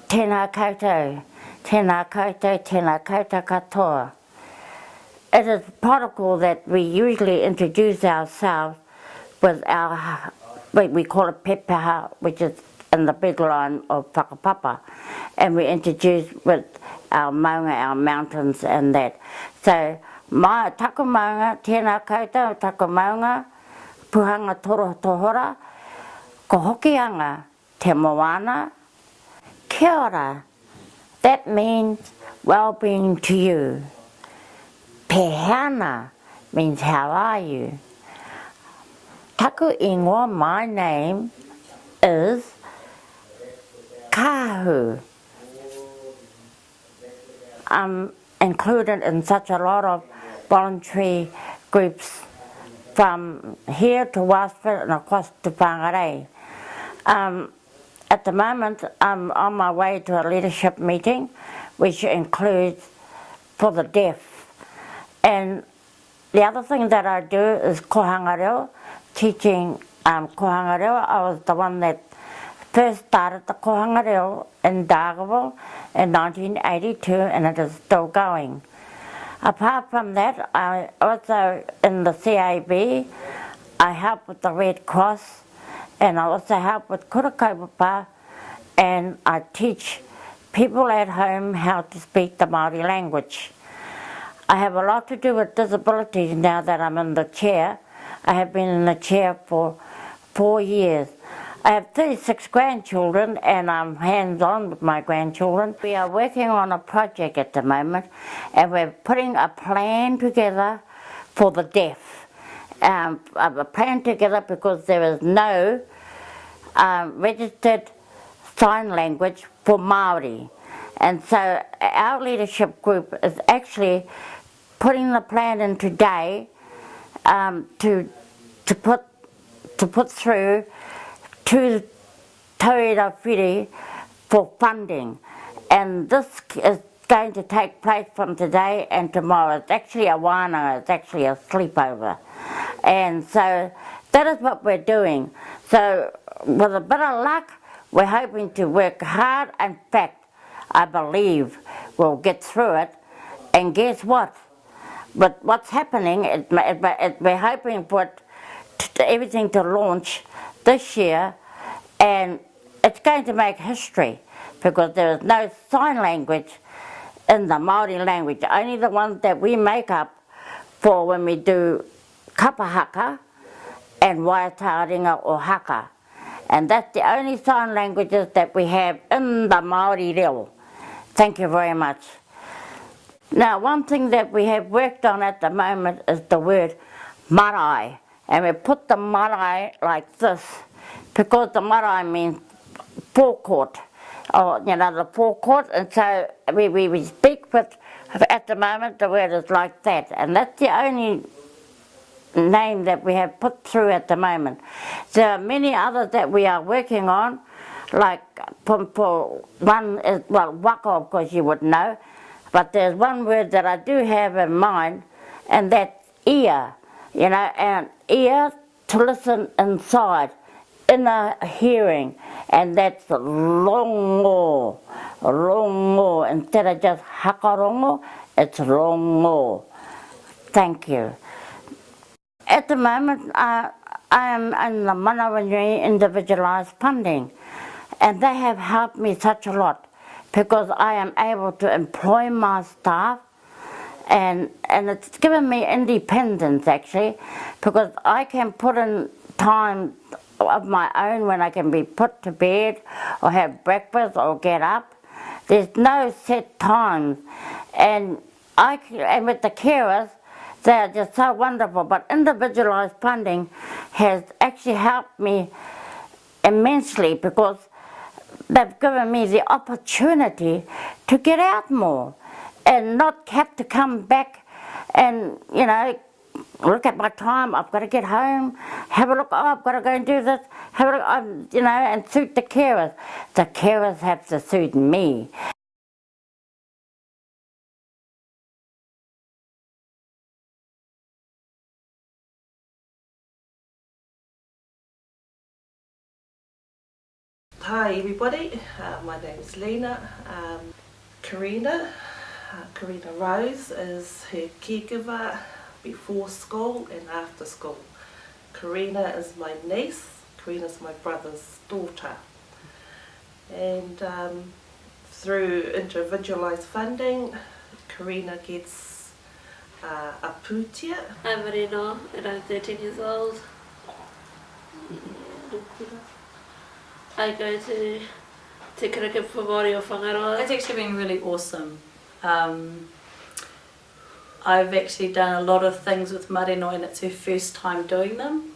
Tēnā koutou, tēnā koutou, tēnā koutou katoa. It is protocol that we usually introduce ourselves with our, we call it pepeha, which is in the big line of whakapapa, and we introduce with our maunga, our mountains and that. So, my taku maunga, tēnā koutou, taku maunga, puhanga toro tohora, ko hokianga, te moana, kia ora. That means well-being to you. Pehana means how are you. Taku ingoa, my name is Kahu. I'm included in such a lot of voluntary groups from here to Wasford and across to Whangarei. At the moment, I'm on my way to a leadership meeting, which includes for the deaf. And the other thing that I do is kohanga reo, teaching kohanga reo. I was the one that first started the kohanga reo in Dargaville in 1982, and it is still going. Apart from that, I also in the CAB, I help with the Red Cross, and I also help with kura kaupapa, and I teach people at home how to speak the Maori language. I have a lot to do with disabilities now that I'm in the chair. I have been in the chair for 4 years. I have 36 grandchildren and I'm hands-on with my grandchildren. We are working on a project at the moment and we're putting a plan together for the deaf. A plan together because there is no registered sign language for Maori. And so our leadership group is actually putting the plan in today to put through to Tauira Whiri for funding. And this is going to take place from today and tomorrow. It's actually a wānanga, it's actually a sleepover. And so that is what we're doing. So with a bit of luck, we're hoping to work hard. In fact, I believe we'll get through it. And guess what? But what's happening, we're hoping for everything to launch this year, and it's going to make history because there is no sign language in the Maori language, only the ones that we make up for when we do kapahaka and waiataringa or haka. And that's the only sign languages that we have in the Maori reo. Thank you very much. Now, one thing that we have worked on at the moment is the word marae. And we put the marae like this, because the marae means forecourt, or the forecourt, and so we speak with, at the moment the word is like that, and that's the only name that we have put through at the moment. There are many others that we are working on, like for one is, well, waka of course you would know, but there's one word that I do have in mind, and that's ear, and ear to listen inside, inner hearing, and that's rongo, instead of just hakarongo, it's rongo. Thank you. At the moment, I am in the Manawanui individualised funding, and they have helped me such a lot because I am able to employ my staff, and it's given me independence actually, because I can put in time of my own when I can be put to bed or have breakfast or get up. There's no set times, and with the carers, they're just so wonderful. But individualised funding has actually helped me immensely because they've given me the opportunity to get out more and not have to come back and, look at my time. I've got to get home, have a look, I've got to go and do this, have a look, and suit the carers. The carers have to suit me. Hi everybody, my name is Lena. Karina Rose is her caregiver before school and after school. Karina is my niece, Karina is my brother's daughter. And through individualised funding, Karina gets a pūtia. I'm Marino and I'm 13 years old. I go to Te Karaka for Maori o Whangaroa. It's actually been really awesome. I've actually done a lot of things with Marino and it's her first time doing them.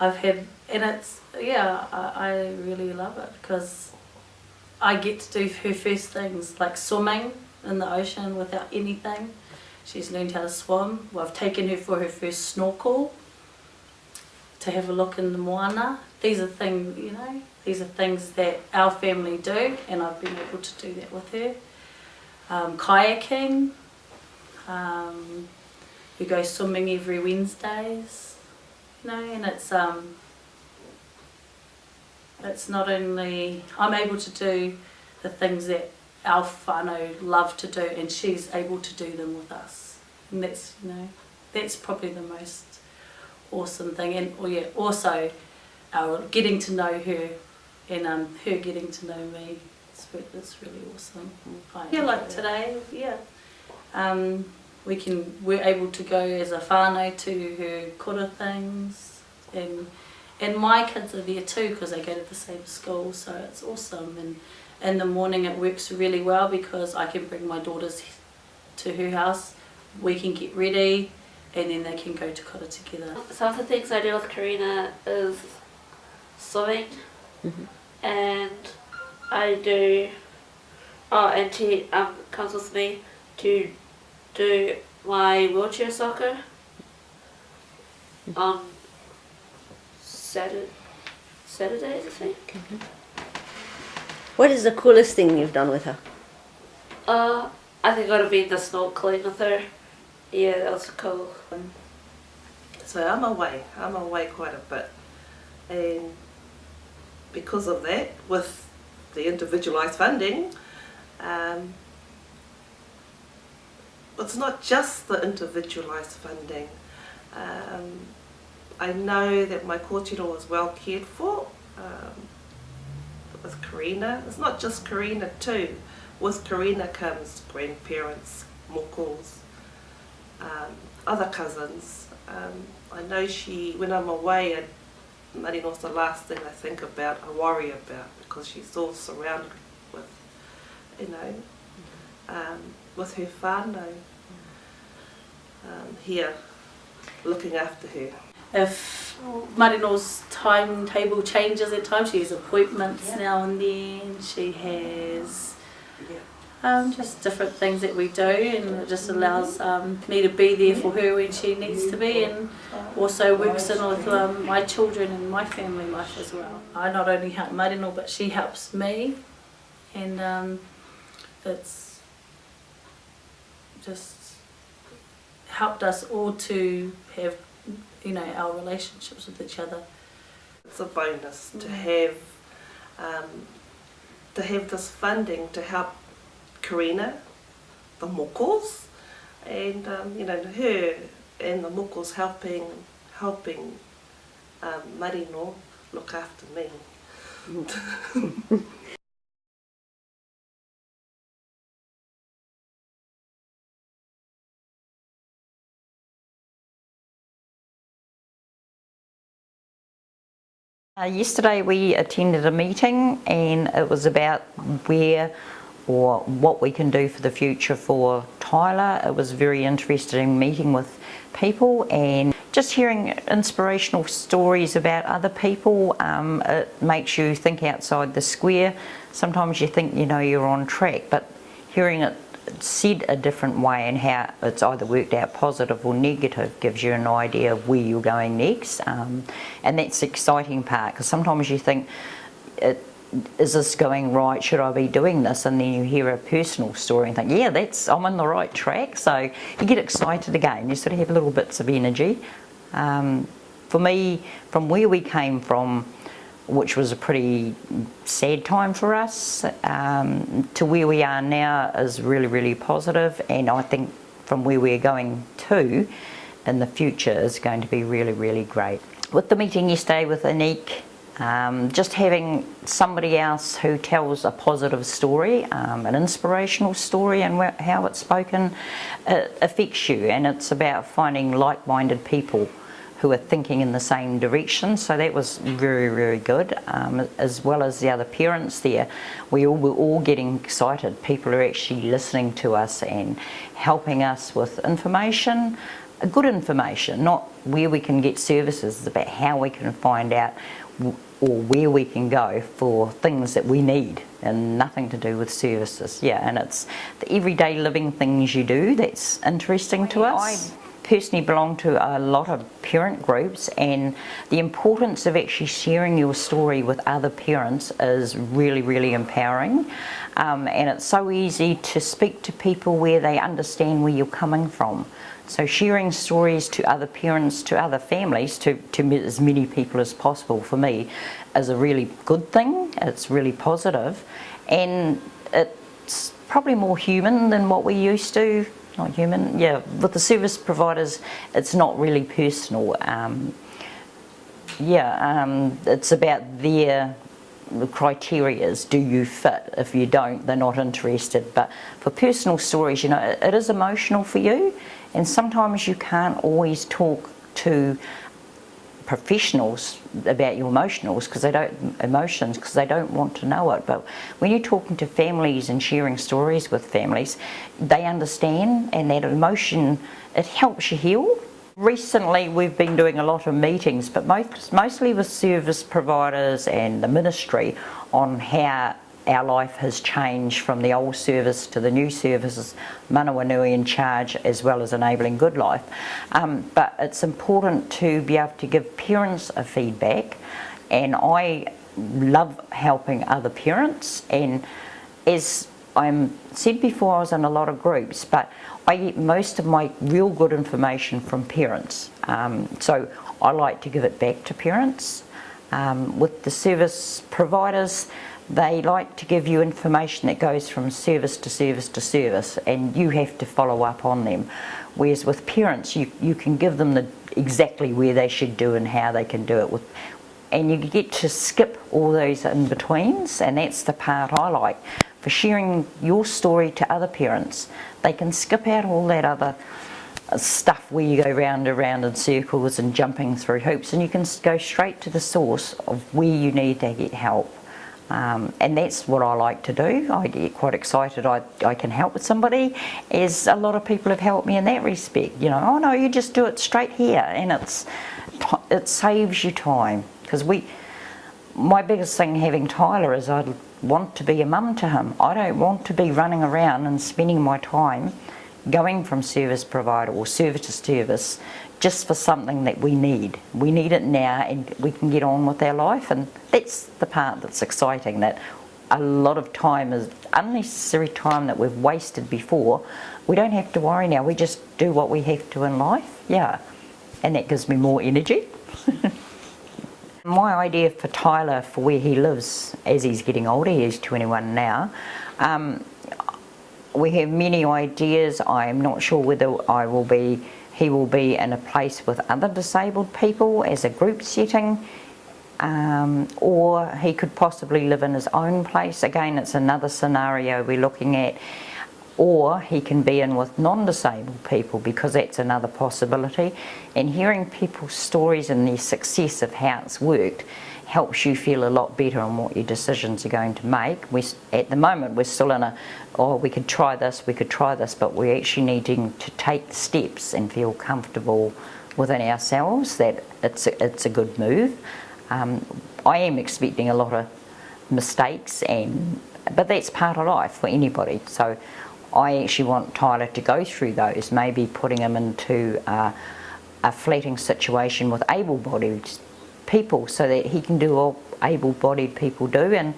I really love it because I get to do her first things like swimming in the ocean without anything. She's learned how to swim. Well, I've taken her for her first snorkel to have a look in the moana. These are things that our family do, and I've been able to do that with her. Kayaking, we go swimming every Wednesdays, and it's not only, I'm able to do the things that our whānau love to do, and she's able to do them with us, and that's probably the most awesome thing. And also our getting to know her and her getting to know me, it's really awesome. Like today, we're able to go as a whānau to her kura things, and my kids are there too because they go to the same school, so it's awesome. And in the morning it works really well because I can bring my daughters to her house, we can get ready, and then they can go to kura together. Some of the things I do with Karina is swimming, and and she comes with me to do my wheelchair soccer on Saturdays, I think. What is the coolest thing you've done with her? I think it would have been the snorkeling with her. Yeah, that was cool. So I'm away quite a bit, and because of that, with the individualised funding, it's not just the individualised funding. I know that my kōtiro is well cared for with Karina. It's not just Karina too. With Karina comes grandparents, mokos, other cousins. I know when I'm away, Marino's the last thing I think about, I worry about, because she's all surrounded with, with her whānau here, looking after her. If Marino's timetable changes at times, she has appointments now and then, she has just different things that we do, and it just allows me to be there for her when she needs to be, and also works in with my children and my family life as well. I not only help Marino, but she helps me, and it's just helped us all to have our relationships with each other. It's a bonus to have this funding to help Karina, the mokos, and her and the mokos helping Marino look after me. Yesterday we attended a meeting, and it was about what we can do for the future for Tyler. It was very interesting meeting with people and just hearing inspirational stories about other people. It makes you think outside the square. Sometimes you think you're on track, but hearing it said a different way and how it's either worked out positive or negative gives you an idea of where you're going next, and that's the exciting part, because sometimes you think, is this going right, should I be doing this, and then you hear a personal story and think, yeah, I'm on the right track, so you get excited again, you sort of have little bits of energy. For me, from where we came from, which was a pretty sad time for us, to where we are now is really, really positive, and I think from where we're going to in the future is going to be really, really great. With the meeting yesterday with Anik, just having somebody else who tells a positive story, an inspirational story, and how it's spoken, it affects you, and it's about finding like-minded people who are thinking in the same direction. So that was very, very good, as well as the other parents there. We were all getting excited. People are actually listening to us and helping us with information, good information, not where we can get services. It's about how we can find out or where we can go for things that we need, and nothing to do with services. Yeah, and it's the everyday living things you do that's interesting to us. I personally belong to a lot of parent groups, and the importance of actually sharing your story with other parents is really, really empowering. And it's so easy to speak to people where they understand where you're coming from. So sharing stories to other parents, to other families, to as many people as possible, for me, is a really good thing. It's really positive, and it's probably more human than what we used to. Not human, yeah. With the service providers, it's not really personal. It's about their criterias. Do you fit? If you don't, they're not interested. But for personal stories, you know, it is emotional for you, and sometimes you can't always talk to professionals about your emotions because they don't want to know it. But when you're talking to families and sharing stories with families, they understand, and that emotion, it helps you heal. Recently we've been doing a lot of meetings, but mostly with service providers and the ministry, on how our life has changed from the old service to the new services, Manawanui in charge, as well as Enabling Good Life. But it's important to be able to give parents a feedback, and I love helping other parents, and as I said before, I was in a lot of groups, but I get most of my real good information from parents. So I like to give it back to parents. With the service providers, they like to give you information that goes from service to service to service, and you have to follow up on them. Whereas with parents, you can give them exactly where they should do and how they can do it, and you get to skip all those in-betweens, and that's the part I like. For sharing your story to other parents, they can skip out all that other stuff where you go round and round in circles and jumping through hoops, and you can go straight to the source of where you need to get help. And that's what I like to do. I get quite excited I can help with somebody, as a lot of people have helped me in that respect. You know, oh no, you just do it straight here, and it saves you time. Because my biggest thing having Tyler is I want to be a mum to him. I don't want to be running around and spending my time going from service provider or service to service just for something that we need. We need it now, and we can get on with our life, and that's the part that's exciting, that a lot of time is unnecessary time that we've wasted before. We don't have to worry now, we just do what we have to in life, yeah, and that gives me more energy. My idea for Tyler, for where he lives as he's getting older, he's 21 now, we have many ideas. I'm not sure whether he will be in a place with other disabled people as a group setting, or he could possibly live in his own place. Again, it's another scenario we're looking at. Or he can be in with non-disabled people, because that's another possibility. And hearing people's stories and their success of how it's worked helps you feel a lot better on what your decisions are going to make. At the moment we're still in we could try this, but we're actually needing to take steps and feel comfortable within ourselves that it's a good move. I am expecting a lot of mistakes, but that's part of life for anybody. So I actually want Tyler to go through those, maybe putting him into a flatting situation with able-bodied people, so that he can do all able-bodied people do, and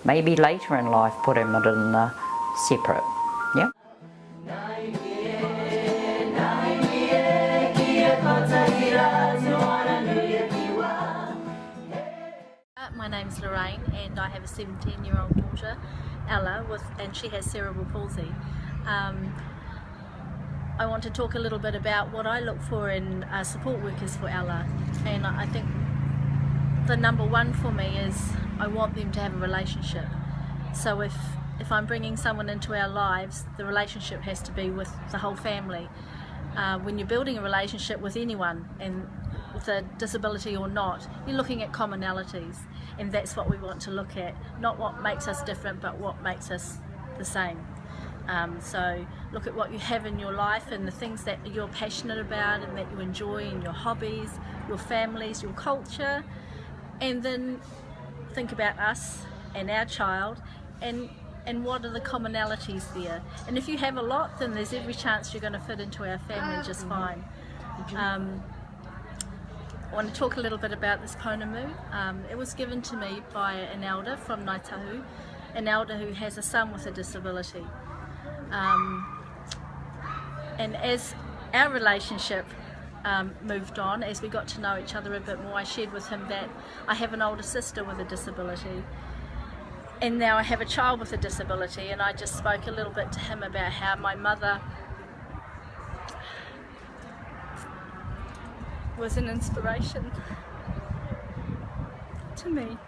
maybe later in life put him in separate. Yeah. My name's Lorraine, and I have a 17-year-old daughter, Ella, and she has cerebral palsy. I want to talk a little bit about what I look for in support workers for Ella, and I think the number one for me is I want them to have a relationship. So if I'm bringing someone into our lives, the relationship has to be with the whole family. When you're building a relationship with anyone, and with a disability or not, you're looking at commonalities, and that's what we want to look at, not what makes us different but what makes us the same. So look at what you have in your life and the things that you're passionate about and that you enjoy, and your hobbies, your families, your culture, and then think about us and our child and what are the commonalities there. And if you have a lot, then there's every chance you're going to fit into our family just fine. I want to talk a little bit about this pounamu. It was given to me by an elder from Ngaitahu, an elder who has a son with a disability. And as our relationship moved on, as we got to know each other a bit more, I shared with him that I have an older sister with a disability, and now I have a child with a disability, and I just spoke a little bit to him about how my mother was an inspiration to me.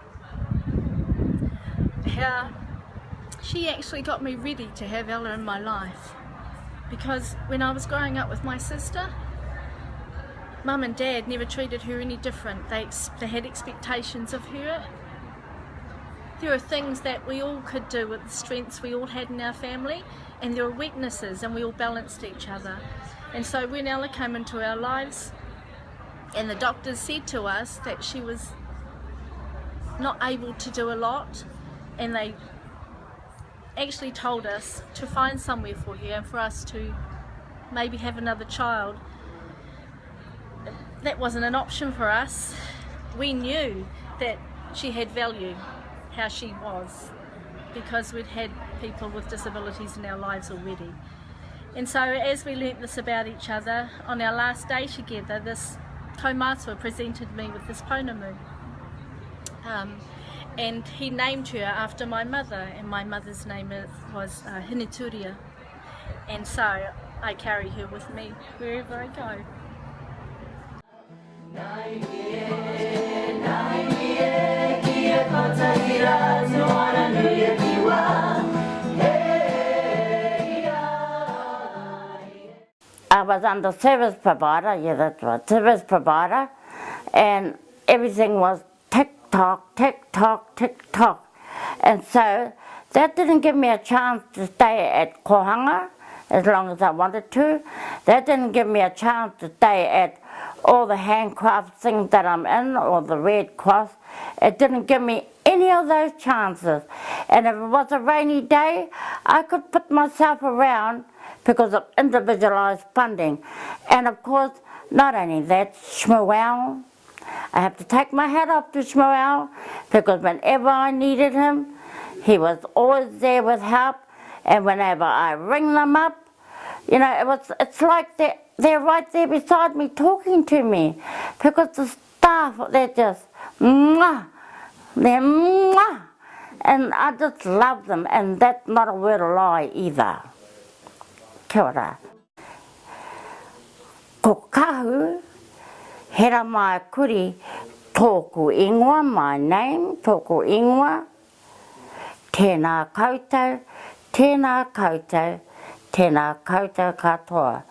How she actually got me ready to have Ella in my life, because when I was growing up with my sister, Mum and Dad never treated her any different. They had expectations of her. There are things that we all could do with the strengths we all had in our family, and there are weaknesses, and we all balanced each other. And so when Ella came into our lives, and the doctors said to us that she was not able to do a lot, and they actually told us to find somewhere for her and for us to maybe have another child. That wasn't an option for us. We knew that she had value, how she was, because we'd had people with disabilities in our lives already. And so as we learnt this about each other, on our last day together, this kaumātua presented me with this pounamu. And he named her after my mother, and my mother's name was Hinituria. And so I carry her with me wherever I go. I was under service provider, yeah, that's right, service provider, and everything was tick-tock, tick-tock, tick-tock. And so that didn't give me a chance to stay at kohanga as long as I wanted to. That didn't give me a chance to stay at all the handcraft things that I'm in, or the Red Cross. It didn't give me any of those chances. And if it was a rainy day, I could put myself around because of individualised funding. And of course, not only that, Shmuel, I have to take my hat off to Shmuel, because whenever I needed him, he was always there with help. And whenever I ring them up, you know, it's like they're right there beside me talking to me, because the staff, they're just mwah, they're mwah, and I just love them, and that's not a word of lie either. Kia ora. Ko kahu, hera mai kuri, tōku ingoa, my name, tōku ingoa, tēnā koutou, tēnā koutou, tēnā koutou katoa.